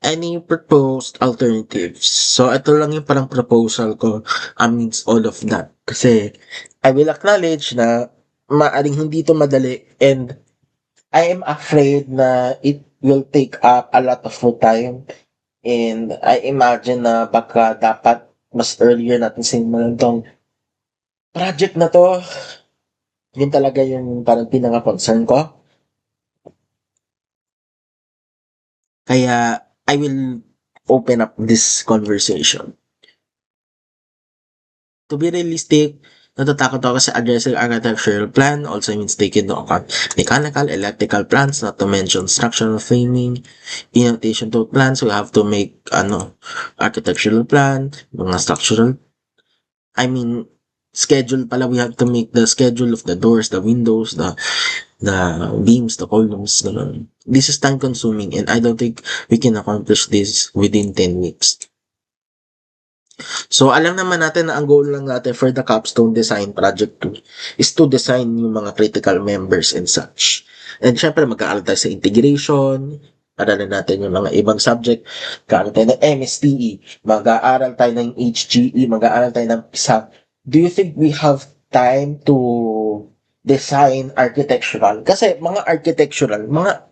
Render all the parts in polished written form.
Any proposed alternatives? So, ito lang yung parang proposal ko amidst all of that. Kasi, I will acknowledge na maaring hindi to madali and I am afraid na it will take up a lot of my time and I imagine na baka dapat mas earlier natin simulan tong project na to. Yun talaga yung parang pinaka-concern ko. Kaya, I will open up this conversation. To be realistic, natatakot ako sa addressing architectural plan also means taking into account mechanical, electrical plans, not to mention structural framing. In addition to plans, we have to make architectural plan, mga structural, I mean, schedule pala, we have to make the schedule of the doors, the windows, the beams, the columns, ganun. This is time consuming and I don't think we can accomplish this within 10 weeks. So, alam naman natin na ang goal lang natin for the capstone design project 2 is to design yung mga critical members and such. And syempre, mag-aaral tayo sa integration, aralan natin yung mga ibang subject, mag-aaral tayo ng MSTE, mag-aaral tayo ng HGE, mag-aaral tayo ng PSAP. Do you think we have time to design architectural? Kasi mga architectural, mga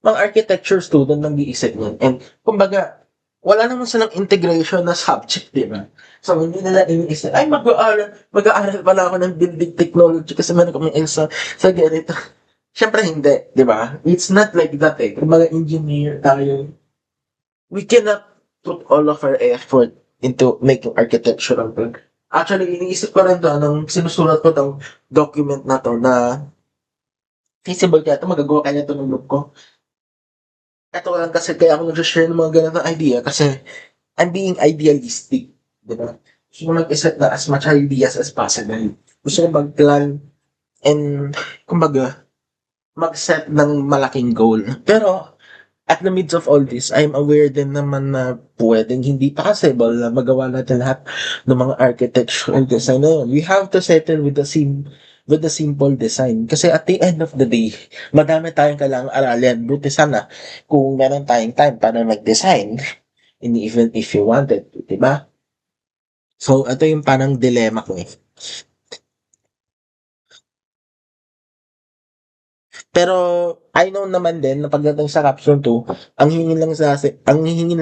architecture student nang iisip nun. And kumbaga, wala naman silang integration na subject, di ba? So, hindi nila iniisip, ay, mag-aaral pala ako ng building technology kasi meron kami sa ganito. Siyempre, hindi, di ba? It's not like that eh. Kung mga engineer tayo, we cannot put all of our effort into making architectural plan. Actually, iniisip ko rin to, nung sinusulat ko tong document na to, na feasible kaya ito, magagawa kaya ito ng look ko. Ito lang kasi kaya ako nag-share ng mga ganun na idea kasi I'm being idealistic, di ba? Gusto ko mag-isip na as much ideas as possible. Gusto ko mag-plan and, kumbaga, mag-set ng malaking goal. Pero, at the midst of all this, I'm aware din naman na pwedeng hindi possible na magawa natin lahat ng mga architectural design na yun. We have to settle with the simple design. Kasi at the end of the day, madami tayong kailangang aralin. Buti sana kung meron tayong time para mag-design. And even if you wanted to, diba? So, ito yung parang dilemma ko eh. Pero, I know naman din na pagdating sa capstone 2, ang hihingin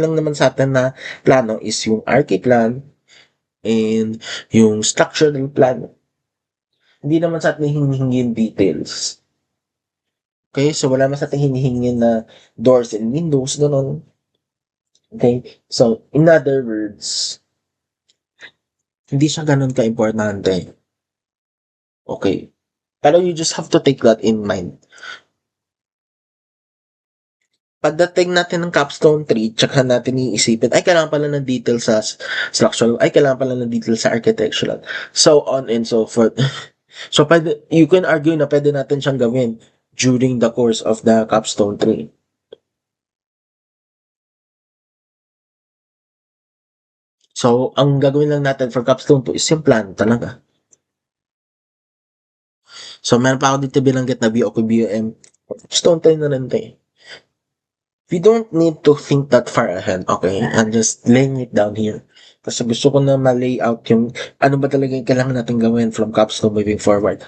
lang naman sa atin na plano is yung archi plan and yung structural plan. Hindi naman sa atin hinihingin details. Okay, so wala naman sa atin hinihingin na doors and windows, ganun. Okay, so in other words, hindi siya ganun ka-importante. Okay, pero you just have to take that in mind. Pagdating natin ng capstone 3, tsaka natin iisipin, ay kailangan pala ng detail sa structural, ay kailangan pala ng detail sa architectural, so on and so forth. So, you can argue na pwede natin siyang gawin during the course of the capstone 3. So, ang gagawin lang natin for capstone 2 is yung plan talaga. So, meron pa ako dito binanggit na BOQ, BOM. Capstone 3 na rin tayo. We don't need to think that far ahead, okay? I'm just laying it down here. Kasi gusto ko na ma-lay out yung ano ba talaga yung kailangan natin gawin from capstone moving forward.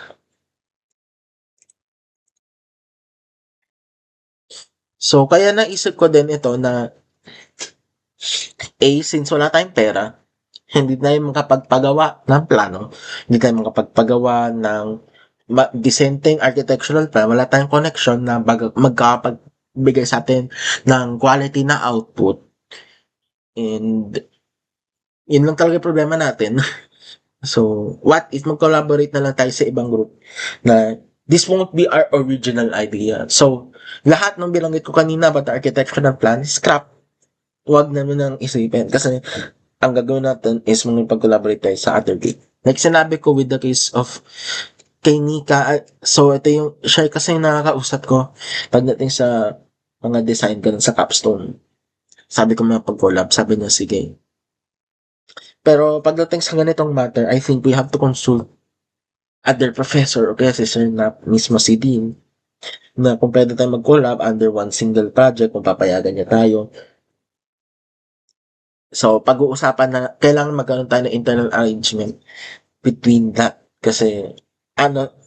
So, kaya naisip ko din ito na since wala tayong pera, hindi tayo makapagpagawa ng plano, hindi tayo makapagpagawa ng dissenting architectural plan, wala tayong connection na magkapagbigay sa atin ng quality na output. And yun lang talaga yung problema natin. So, what if mag-collaborate na lang tayo sa ibang group na this won't be our original idea. So, lahat ng binanggit ko kanina about the architectural plan, scrap. Huwag naman nang isipin. Kasi, ang gagawin natin is mag-collaborate tayo sa other group. Like sinabi ko with the case of kay Nika, so ito yung, siya kasi yung nakakausap ko pagdating sa mga design ko sa capstone. Sabi ko mga pag-collab, sabi niya, sige. Pero pagdating sa ganitong matter, I think we have to consult other professor o kaya si Sir na mismo si Dean na kung pwede tayo mag-collab under one single project, kung papayagan niya tayo. So, pag-uusapan na kailangan magkaroon tayo ng internal arrangement between that. Kasi,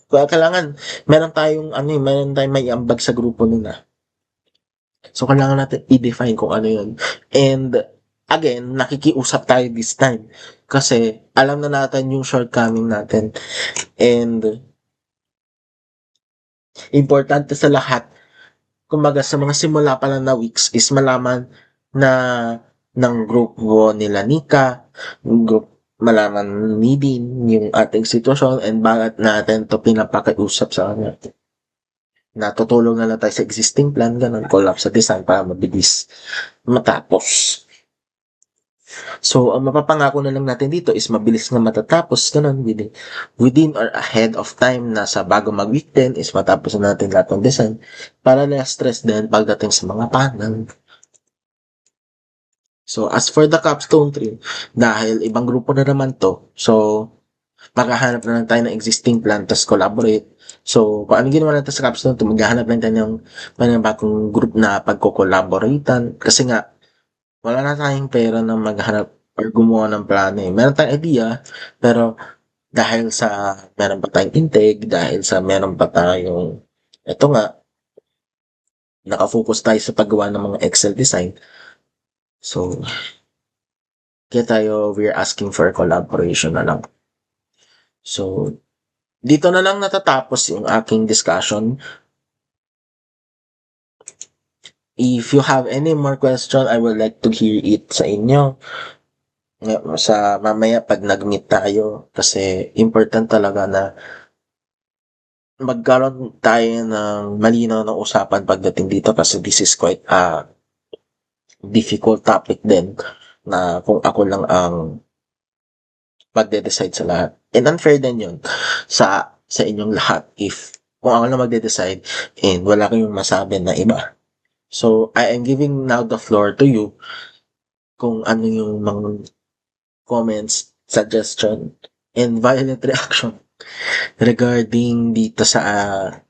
kailangan meron tayong maiambag sa grupo nila. So, kailangan natin i-define kung ano yun. And, again, nakikiusap tayo this time. Kasi, alam na natin yung shortcoming natin. And, importante sa lahat, kumbaga sa mga simula pa lang na weeks is malaman na ng grupo nila Nika, malaman ni Dean yung ating sitwasyon and bakit natin to pinapakiusap sa kanya. Natutulong na lang tayo sa existing plan, ganun, collapse sa design para mabilis matapos. So, ang mapapangako na lang natin dito is mabilis nga matatapos, ganun, within or ahead of time na sa bago mag-week 10 is matapos na natin lahat ng design para less stress din pagdating sa mga panel. So, as for the capstone tree, dahil ibang grupo na naman to, so, maghahanap na lang tayo ng existing plan, tapos collaborate. So, kung ano ginawa natin sa capstone to, maghahanap lang tayo ng bagong group na pagko-collaboratean. Kasi nga, wala na tayong pera na maghanap or gumawa ng plano eh. Meron tayong idea, pero dahil sa meron pa tayong intake, dahil sa meron pa tayong, eto nga, nakafocus tayo sa paggawa ng mga Excel design. So, kaya tayo, we're asking for collaboration na lang. So, dito na lang natatapos yung aking discussion. If you have any more question, I would like to hear it sa inyo. Sa mamaya pag nag-meet tayo. Kasi important talaga na magkaroon tayo ng malinaw na usapan pagdating dito kasi this is quite a difficult topic din na kung ako lang ang magde-decide sa lahat. And unfair din yun sa inyong lahat if kung ako lang magde-decide and wala kayong masabi na iba. So, I am giving now the floor to you kung ano yung mga comments, suggestion, and violent reaction regarding dito sa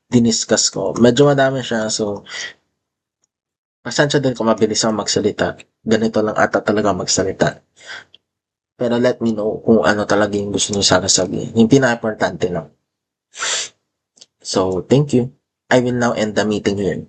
diniscuss ko. Medyo madami siya, so pasensya din kung mabilis ako magsalita. Ganito lang ata talaga magsalita. Pero let me know kung ano talaga yung gusto niyo sana sabihin. Yung pinaka-importante lang. So, thank you. I will now end the meeting here.